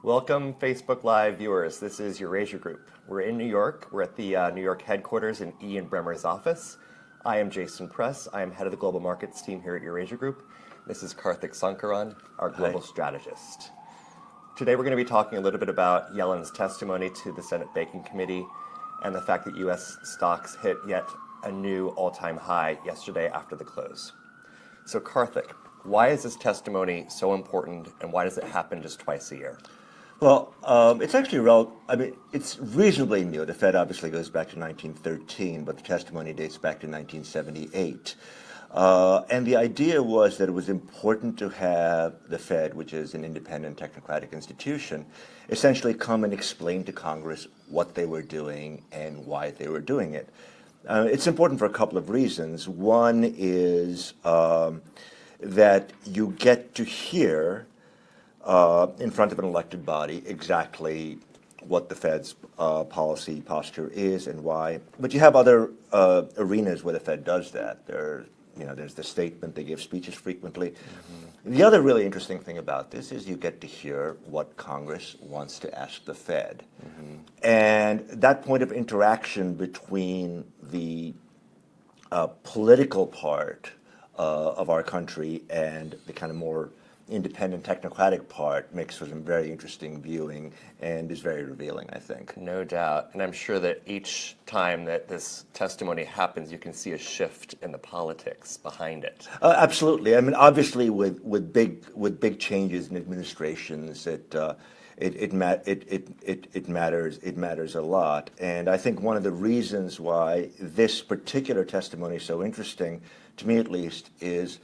Welcome, Facebook Live viewers. This is Eurasia Group. We're in New York. We're at the New York headquarters in Ian Bremmer's office. I am Jason Press. I am head of the global markets team here at Eurasia Group. This is Karthik Sankaran, our global strategist. Today we're going to be talking a little bit about Yellen's testimony to the Senate Banking Committee and the fact that U.S. stocks hit yet a new all-time high yesterday after the close. So Karthik, why is this testimony so important, and why does it happen just twice a year? Well, it's actually it's reasonably new. The Fed obviously goes back to 1913, but the testimony dates back to 1978. And the idea was that it was important to have the Fed, which is an independent technocratic institution, essentially come and explain to Congress what they were doing and why they were doing it. It's important for a couple of reasons. One is that you get to hear in front of an elected body exactly what the Fed's policy posture is and why. But you have other arenas where the Fed does that. There's the statement, they give speeches frequently. Mm-hmm. The other really interesting thing about this is you get to hear what Congress wants to ask the Fed. Mm-hmm. And that point of interaction between the political part of our country and the kind of more independent technocratic part makes for some very interesting viewing and is very revealing, I think. No doubt. And I'm sure that each time that this testimony happens, you can see a shift in the politics behind it. Absolutely. I mean, obviously, with big changes in administrations, it matters a lot. And I think one of the reasons why this particular testimony is so interesting, to me at least, is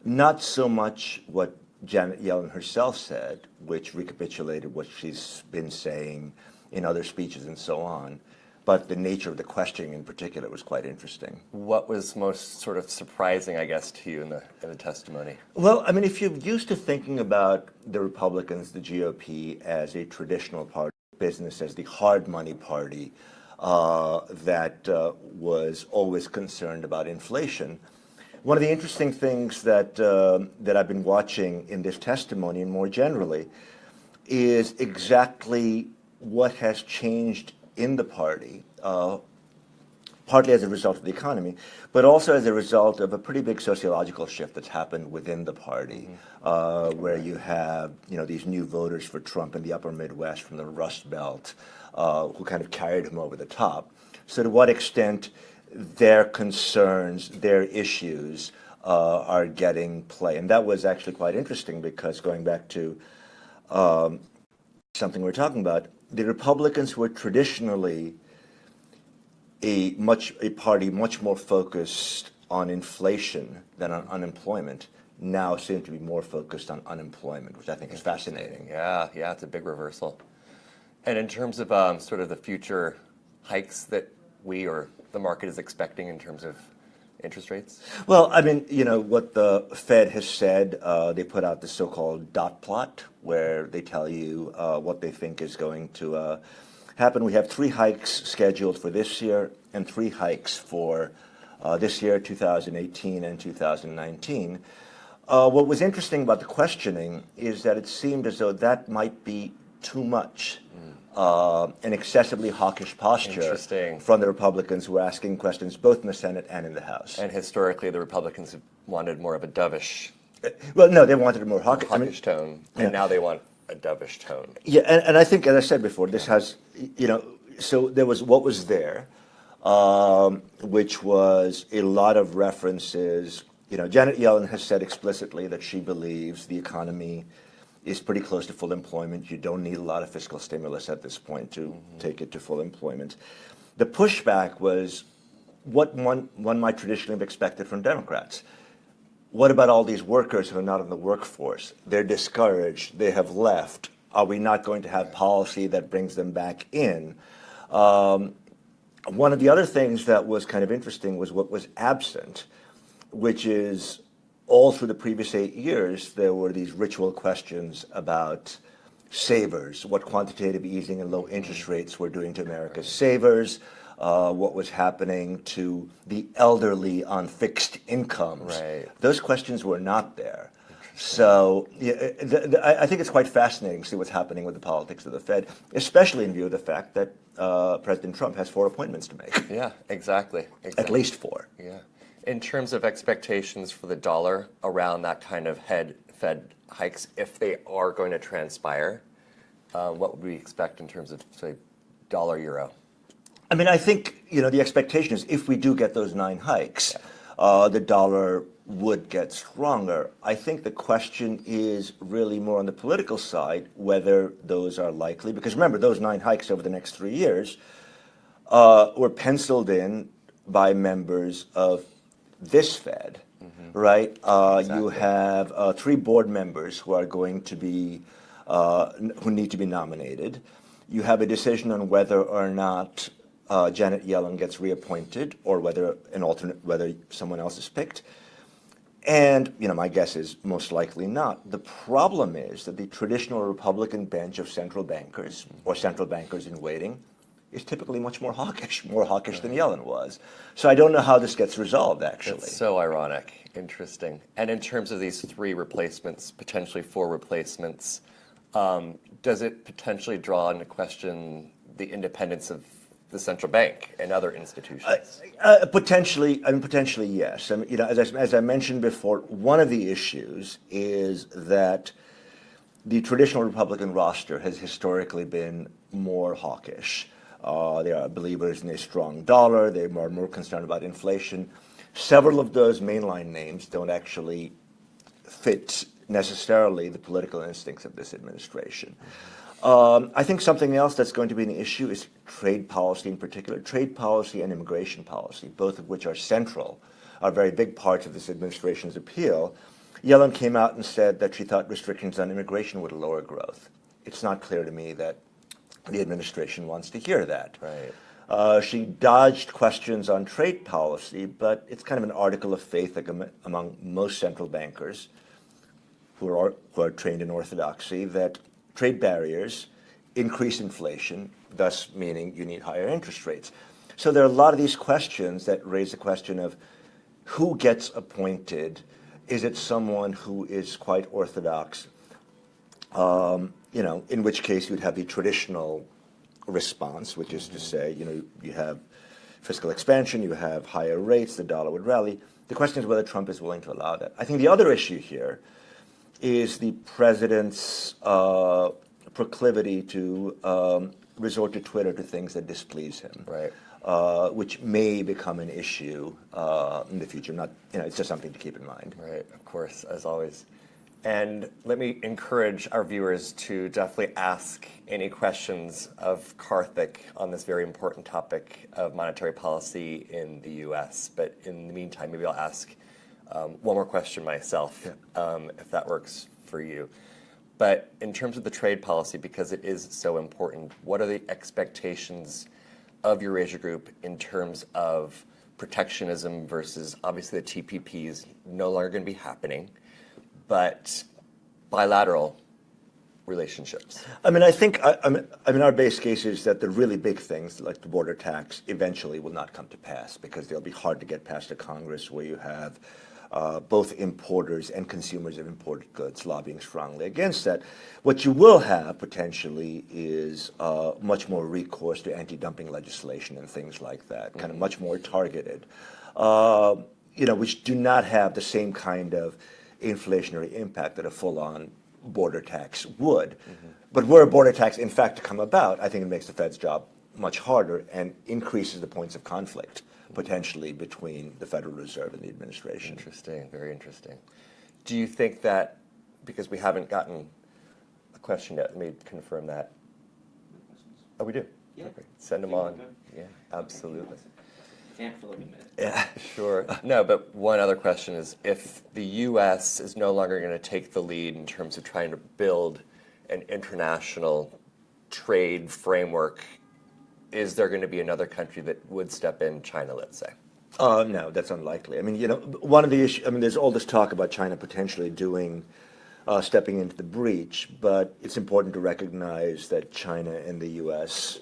not so much what Janet Yellen herself said, which recapitulated what she's been saying in other speeches and so on, but the nature of the questioning in particular was quite interesting. What was most sort of surprising, I guess, to you in the testimony? Well, I mean, if you're used to thinking about the Republicans, the GOP, as a traditional party of business, as the hard money party that was always concerned about inflation, one of the interesting things that I've been watching in this testimony and more generally is exactly what has changed in the party, partly as a result of the economy, but also as a result of a pretty big sociological shift that's happened within the party, where you have these new voters for Trump in the upper Midwest from the Rust Belt who kind of carried him over the top. So to what extent their concerns, their issues are getting play. And that was actually quite interesting because going back to something we're talking about, the Republicans who were traditionally a party much more focused on inflation than on unemployment now seem to be more focused on unemployment, which I think is fascinating. Yeah, it's a big reversal. And in terms of sort of the future hikes that we or the market is expecting in terms of interest rates? Well, I mean, what the Fed has said, they put out the so-called dot plot where they tell you what they think is going to happen. We have 3 hikes scheduled for this year and 3 hikes for this year, 2018 and 2019. What was interesting about the questioning is that it seemed as though that might be too much. An excessively hawkish posture from the Republicans who were asking questions both in the Senate and in the House. And historically, the Republicans have wanted more of a dovish. Well, no, they wanted a more hawkish tone, and now they want a dovish tone. Yeah, and I think, as I said before, this has, so there was what was there, which was a lot of references. Janet Yellen has said explicitly that she believes the economy is pretty close to full employment. You don't need a lot of fiscal stimulus at this point to take it to full employment. The pushback was what one might traditionally have expected from Democrats. What about all these workers who are not in the workforce? They're discouraged. They have left. Are we not going to have policy that brings them back in? One of the other things that was kind of interesting was what was absent, which is all through the previous 8 years, there were these ritual questions about savers, what quantitative easing and low interest rates were doing to America's savers, what was happening to the elderly on fixed incomes. Right. Those questions were not there. So I think it's quite fascinating to see what's happening with the politics of the Fed, especially in view of the fact that President Trump has 4 appointments to make. Yeah, exactly. At least 4. Yeah. In terms of expectations for the dollar around that kind of Fed hikes, if they are going to transpire, what would we expect in terms of, say, dollar euro? I mean, I think, the expectation is if we do get those 9 hikes, the dollar would get stronger. I think the question is really more on the political side, whether those are likely. Because remember, those 9 hikes over the next 3 years were penciled in by members of this Fed, right? Exactly. You have 3 board members who are going to be, who need to be nominated. You have a decision on whether or not Janet Yellen gets reappointed, or whether someone else is picked. And, my guess is most likely not. The problem is that the traditional Republican bench of central bankers, or central bankers in waiting, is typically much more hawkish than Yellen was. So I don't know how this gets resolved, actually. It's so ironic. Interesting. And in terms of these 3 replacements, potentially 4 replacements, does it potentially draw into question the independence of the central bank and other institutions? Potentially, yes. I mean, as I mentioned before, one of the issues is that the traditional Republican roster has historically been more hawkish. They are believers in a strong dollar. They are more concerned about inflation. Several of those mainline names don't actually fit necessarily the political instincts of this administration. I think something else that's going to be an issue is trade policy in particular. Trade policy and immigration policy, both of which are central, are very big parts of this administration's appeal. Yellen came out and said that she thought restrictions on immigration would lower growth. It's not clear to me that the administration wants to hear that. Right. She dodged questions on trade policy, but it's kind of an article of faith among most central bankers who are trained in orthodoxy that trade barriers increase inflation, thus meaning you need higher interest rates. So there are a lot of these questions that raise the question of who gets appointed. Is it someone who is quite orthodox? In which case you'd have the traditional response, which is to say, you have fiscal expansion, you have higher rates, the dollar would rally. The question is whether Trump is willing to allow that. I think the other issue here is the president's proclivity to resort to Twitter to things that displease him, right? Which may become an issue in the future. Not, it's just something to keep in mind. Right, of course, as always. And let me encourage our viewers to definitely ask any questions of Karthik on this very important topic of monetary policy in the U.S. But in the meantime, maybe I'll ask one more question myself, if that works for you. But in terms of the trade policy, because it is so important, what are the expectations of Eurasia Group in terms of protectionism versus, obviously the TPP is no longer going to be happening, but bilateral relationships? I mean, I think our base case is that the really big things like the border tax eventually will not come to pass because they'll be hard to get past a Congress where you have both importers and consumers of imported goods lobbying strongly against that. What you will have potentially is much more recourse to anti-dumping legislation and things like that, kind of much more targeted, which do not have the same kind of inflationary impact that a full-on border tax would. But were a border tax, in fact, to come about, I think it makes the Fed's job much harder and increases the points of conflict potentially between the Federal Reserve and the administration. Interesting, very interesting. Do you think that, because we haven't gotten a question yet, let me confirm that. Oh, we do? Yeah. Okay. Send them on. Yeah, absolutely. Can't for like a minute. Yeah. Sure. No, but one other question is, if the U.S. is no longer going to take the lead in terms of trying to build an international trade framework, is there going to be another country that would step in, China, let's say? No, that's unlikely. I mean, one of the issues, there's all this talk about China potentially stepping into the breach, but it's important to recognize that China and the U.S.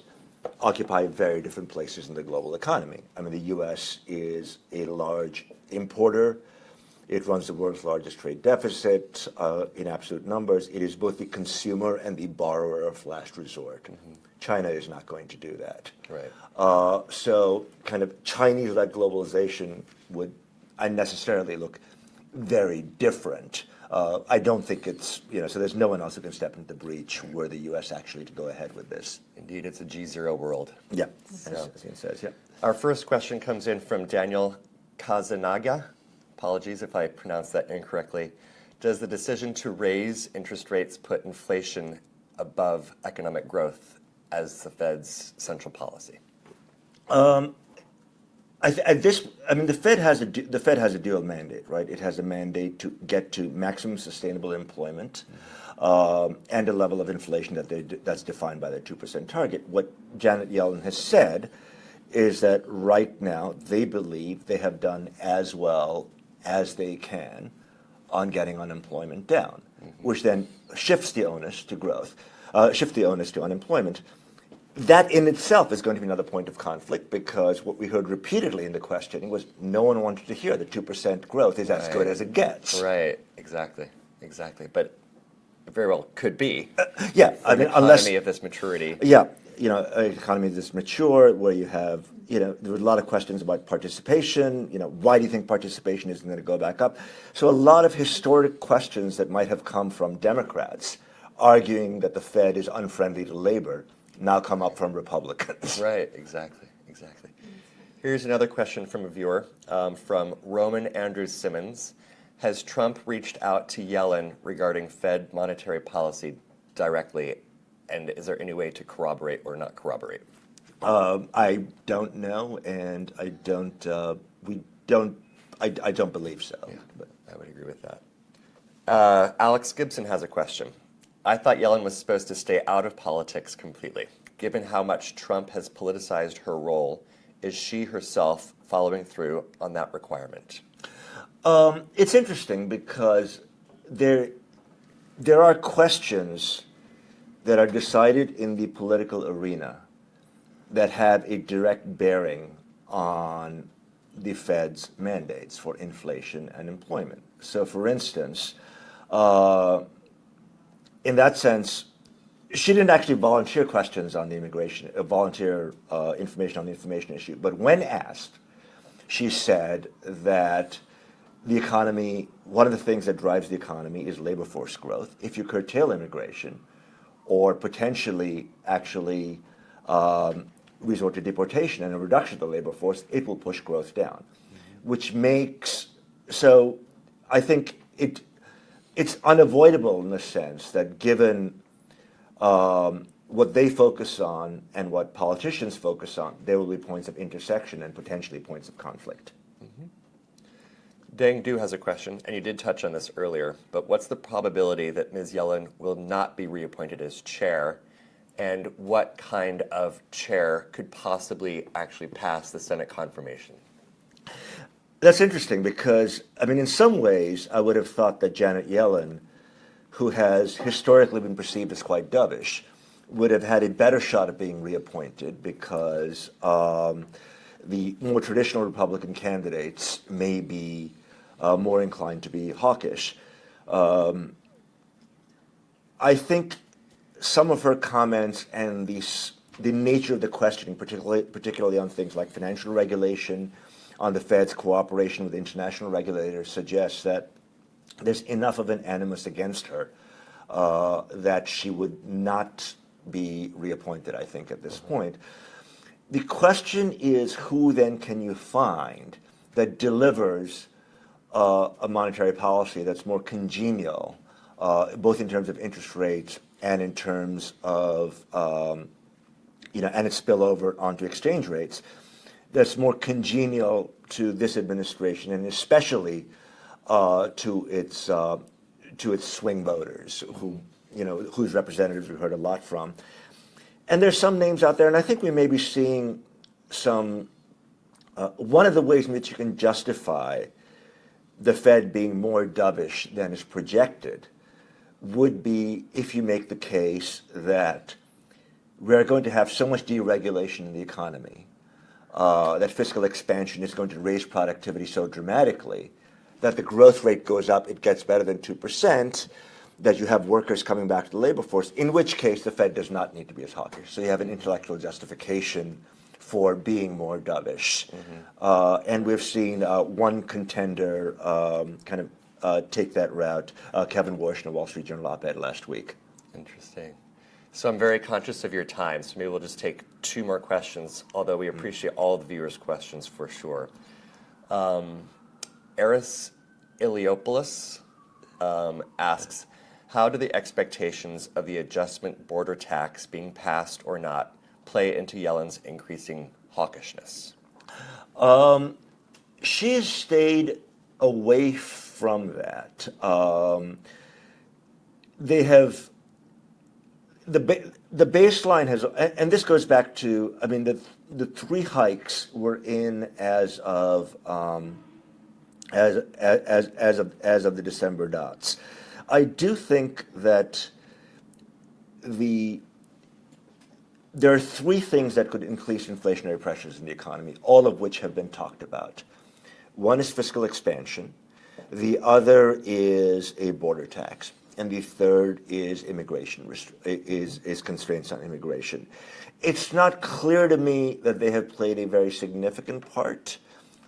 occupy very different places in the global economy. I mean, the U.S. is a large importer It runs the world's largest trade deficit in absolute numbers. It is both the consumer and the borrower of last resort. China is not going to do that. Right. So kind of Chinese-led globalization would unnecessarily look very different. I don't think it's, so there's no one else who can step into the breach were the U.S. actually to go ahead with this. Indeed, it's a G0 world. Yeah, So, as Ian says, yeah. our first question comes in from Daniel Kazanaga. Apologies if I pronounced that incorrectly. Does the decision to raise interest rates put inflation above economic growth as the Fed's central policy? The Fed has a dual mandate, right? It has a mandate to get to maximum sustainable employment and a level of inflation that's defined by their 2% target. What Janet Yellen has said is that right now they believe they have done as well as they can on getting unemployment down, which then shifts the onus to growth, shifts the onus to unemployment. That in itself is going to be another point of conflict because what we heard repeatedly in the questioning was no one wanted to hear that 2% growth is as good as it gets. Right, exactly. But it very well could be. Yeah, I mean, economy of this maturity. Yeah, an economy that's mature where you have, there were a lot of questions about participation. Why do you think participation isn't going to go back up? So a lot of historic questions that might have come from Democrats arguing that the Fed is unfriendly to labor now come up from Republicans. Right, exactly. Here's another question from a viewer, from Roman Andrews Simmons. Has Trump reached out to Yellen regarding Fed monetary policy directly, and is there any way to corroborate or not corroborate? I don't know, and I don't believe so. Yeah, but I would agree with that. Alex Gibson has a question. I thought Yellen was supposed to stay out of politics completely. Given how much Trump has politicized her role, is she herself following through on that requirement? It's interesting because there are questions that are decided in the political arena that have a direct bearing on the Fed's mandates for inflation and employment. So, for instance, in that sense, she didn't actually volunteer questions on the information on the information issue. But when asked, she said that the economy, one of the things that drives the economy is labor force growth. If you curtail immigration or potentially actually resort to deportation and a reduction of the labor force, it will push growth down, which makes, so I think it's unavoidable in the sense that given what they focus on and what politicians focus on, there will be points of intersection and potentially points of conflict. Deng Du has a question, and you did touch on this earlier, but what's the probability that Ms. Yellen will not be reappointed as chair, and what kind of chair could possibly actually pass the Senate confirmation? That's interesting because, in some ways, I would have thought that Janet Yellen, who has historically been perceived as quite dovish, would have had a better shot at being reappointed because the more traditional Republican candidates may be more inclined to be hawkish. I think some of her comments and the nature of the questioning, particularly on things like financial regulation, on the Fed's cooperation with international regulators, suggests that there's enough of an animus against her that she would not be reappointed, I think, at this point. The question is, who then can you find that delivers a monetary policy that's more congenial, both in terms of interest rates and in terms of, and its spillover onto exchange rates, that's more congenial to this administration and especially to its swing voters, whose representatives we've heard a lot from. And there's some names out there, and I think we may be seeing some. One of the ways in which you can justify the Fed being more dovish than is projected would be if you make the case that we're going to have so much deregulation in the economy that fiscal expansion is going to raise productivity so dramatically that the growth rate goes up, it gets better than 2%, that you have workers coming back to the labor force, in which case the Fed does not need to be as hawkish. So you have an intellectual justification for being more dovish. And we've seen one contender take that route, Kevin Warsh in a Wall Street Journal op-ed last week. Interesting. So I'm very conscious of your time, so maybe we'll just take 2 more questions, although we appreciate all the viewers' questions for sure. Eris Iliopoulos asks, how do the expectations of the adjustment border tax being passed or not play into Yellen's increasing hawkishness? She has stayed away from that. They have the baseline has, and this goes back to, I mean, the 3 hikes were in as of the December dots. I do think that there are 3 things that could increase inflationary pressures in the economy, all of which have been talked about. One is fiscal expansion, the other is a border tax, and the third is immigration, is constraints on immigration. It's not clear to me that they have played a very significant part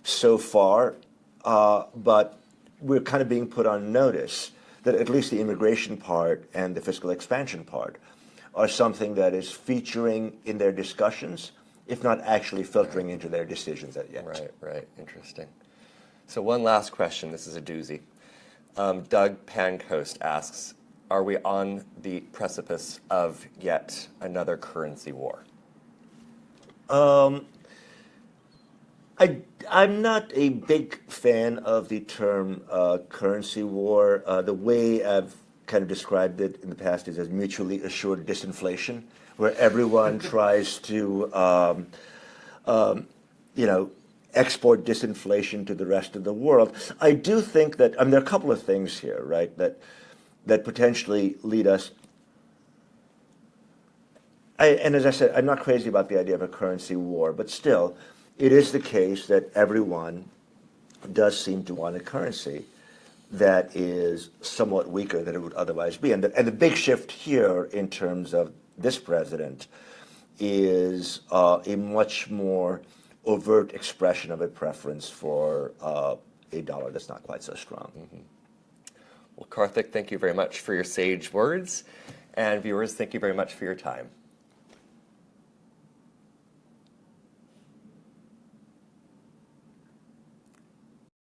so far, but we're kind of being put on notice that at least the immigration part and the fiscal expansion part are something that is featuring in their discussions, if not actually filtering into their decisions yet. Right. Interesting. So one last question. This is a doozy. Doug Pancoast asks, are we on the precipice of yet another currency war? I'm not a big fan of the term currency war. The way I've kind of described it in the past is as mutually assured disinflation, where everyone tries to, export disinflation to the rest of the world. I do think that, there are a couple of things here, right, that potentially lead us. And as I said, I'm not crazy about the idea of a currency war, but still, it is the case that everyone does seem to want a currency that is somewhat weaker than it would otherwise be. And the big shift here in terms of this president is a much more overt expression of a preference for a dollar that's not quite so strong. Well, Karthik, thank you very much for your sage words. And viewers, thank you very much for your time.